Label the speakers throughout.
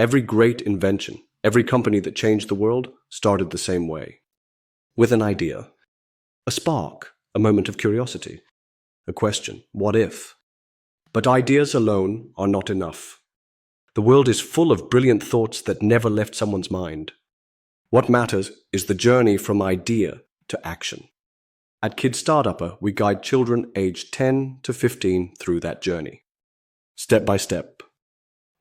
Speaker 1: Every great invention, every company that changed the world started the same way. With an idea. A spark, a moment of curiosity. A question, what if? But ideas alone are not enough. The world is full of brilliant thoughts that never left someone's mind. What matters is the journey from idea to action. At Kid Startupper, we guide children aged 10 to 15 through that journey. Step by step.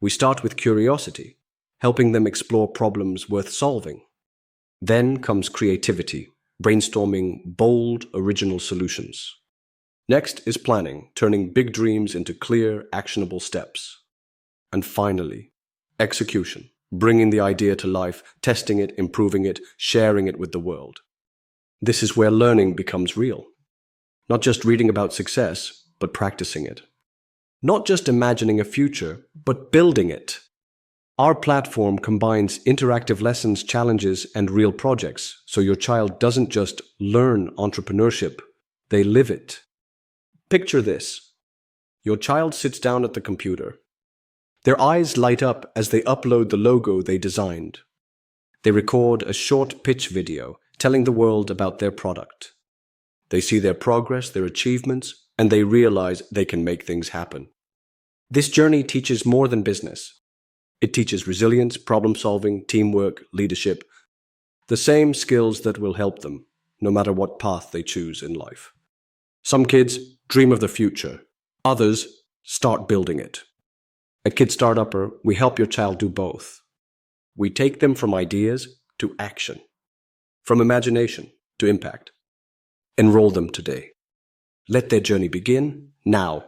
Speaker 1: We start with curiosity, helping them explore problems worth solving. Then comes creativity, brainstorming bold, original solutions. Next is planning, turning big dreams into clear, actionable steps. And finally, execution, bringing the idea to life, testing it, improving it, sharing it with the world. This is where learning becomes real. Not just reading about success, but practicing it. Not just imagining a future, but building it. Our platform combines interactive lessons, challenges, and real projects, so your child doesn't just learn entrepreneurship, they live it. Picture this. Your child sits down at the computer. Their eyes light up as they upload the logo they designed. They record a short pitch video telling the world about their product. They see their progress, their achievements, and they realize they can make things happen. This journey teaches more than business. It teaches resilience, problem-solving, teamwork, leadership, the same skills that will help them, no matter what path they choose in life. Some kids dream of the future. Others start building it. At Kid Startupper, we help your child do both. We take them from ideas to action, from imagination to impact. Enroll them today. Let their journey begin now.